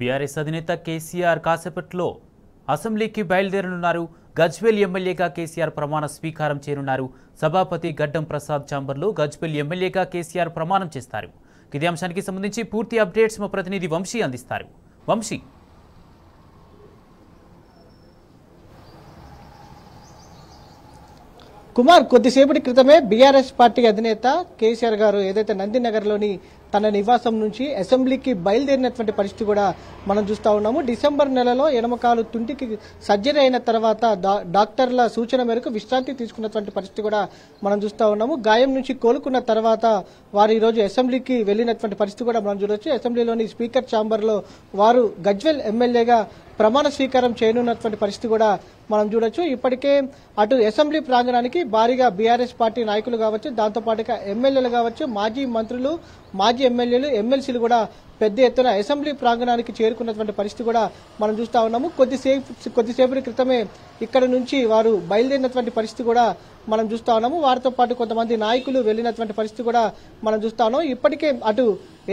BRS అధినేత కేసీఆర్ కాసేపట్లో అసెంబ్లీకి బయలుదేరనున్నారు. గజ్వేల్ ఎమ్మెల్యేగా కేసీఆర్ ప్రమాణ స్వీకారం చేయనున్నారు. సభాపతి గడ్డం ప్రసాద్ ఛాంబర్లో గజ్వేల్ ఎమ్మెల్యేగా కేసీఆర్ ప్రమాణం చేస్తారు. ఇదే అంశానికి సంబంధించి పూర్తి అప్డేట్స్ మా ప్రతినిధి వంశీ అందిస్తారు. వంశీ, కుమార్, కొద్దిసేపటి క్రితమే బీఆర్ఎస్ పార్టీ అధినేత కేసీఆర్ గారు ఏదైతే నందినగర్లోని తన నివాసం నుంచి అసెంబ్లీకి బయలుదేరినటువంటి పరిస్థితి కూడా మనం చూస్తూ ఉన్నాము. డిసెంబర్ నెలలో ఎడమకాలు తుంటికి సర్జరీ అయిన తర్వాత డాక్టర్ల సూచన మేరకు విశ్రాంతి తీసుకున్నటువంటి పరిస్థితి కూడా మనం చూస్తూ ఉన్నాము. గాయం నుంచి కోలుకున్న తర్వాత వారు ఈరోజు అసెంబ్లీకి వెళ్ళినటువంటి పరిస్థితి కూడా మనం చూడవచ్చు. అసెంబ్లీలోని స్పీకర్ ఛాంబర్లో వారు గజ్వేల్ ఎమ్మెల్యేగా ప్రమాణ స్వీకారం చేయనున్నటువంటి పరిస్థితి కూడా మనం చూడొచ్చు. ఇప్పటికే అటు అసెంబ్లీ ప్రాంగణానికి భారీగా బీఆర్ఎస్ పార్టీ నాయకులు కావచ్చు, దాంతోపాటుగా ఎమ్మెల్యేలు కావచ్చు, మాజీ మంత్రులు, మాజీ ఎమ్మెల్యేలు, ఎమ్మెల్సీలు కూడా పెద్ద ఎత్తున అసెంబ్లీ ప్రాంగణానికి చేరుకున్నటువంటి పరిస్థితి కూడా మనం చూస్తూ ఉన్నాము. కొద్దిసేపటి క్రితమే ఇక్కడ నుంచి వారు బయలుదేరినటువంటి పరిస్థితి కూడా మనం చూస్తూ ఉన్నాము. వారితో పాటు కొంతమంది నాయకులు వెళ్ళినటువంటి పరిస్థితి కూడా మనం చూస్తూ ఉన్నాము. ఇప్పటికే అటు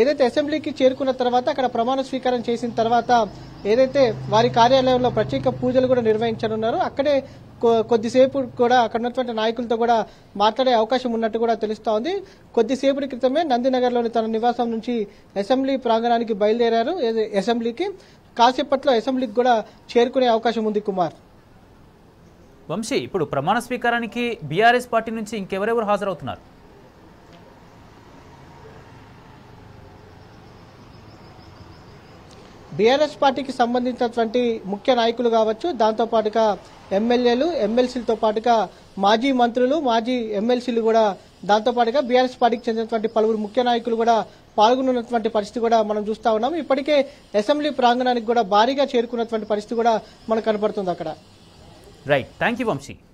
ఏదైతే అసెంబ్లీకి చేరుకున్న తర్వాత అక్కడ ప్రమాణ స్వీకారం చేసిన తర్వాత ఏదైతే వారి కార్యాలయంలో ప్రత్యేక పూజలు కూడా నిర్వహించనున్నారు. అక్కడే కొద్దిసేపు కూడా అక్కడ ఉన్నటువంటి నాయకులతో కూడా మాట్లాడే అవకాశం ఉన్నట్టు కూడా తెలుస్తా ఉంది. కొద్దిసేపటి క్రితమే నందినగర్లోని తన నివాసం నుంచి అసెంబ్లీ ప్రాంగణానికి బయలుదేరారు. అసెంబ్లీకి కాసేపట్లో అసెంబ్లీకి కూడా చేరుకునే అవకాశం ఉంది. కుమార్, వంశీ, ఇప్పుడు ప్రమాణ స్వీకారానికి బీఆర్ఎస్ పార్టీ నుంచి ఇంకెవరెవరు హాజరవుతున్నారు? బీఆర్ఎస్ పార్టీకి సంబంధించినటువంటి ముఖ్య నాయకులు కావచ్చు, దాంతోపాటుగా ఎమ్మెల్యేలు, ఎమ్మెల్సీలతో పాటుగా మాజీ మంత్రులు, మాజీ ఎమ్మెల్సీలు కూడా, దాంతోపాటుగా బీఆర్ఎస్ పార్టీకి చెందినటువంటి పలువురు ముఖ్య నాయకులు కూడా పాల్గొన్నటువంటి పరిస్థితి కూడా మనం చూస్తా ఉన్నాం. ఇప్పటికే అసెంబ్లీ ప్రాంగణానికి కూడా భారీగా చేరుకున్నటువంటి పరిస్థితి కూడా మనకు కనపడుతుంది అక్కడ. Right, thank you Vamsi.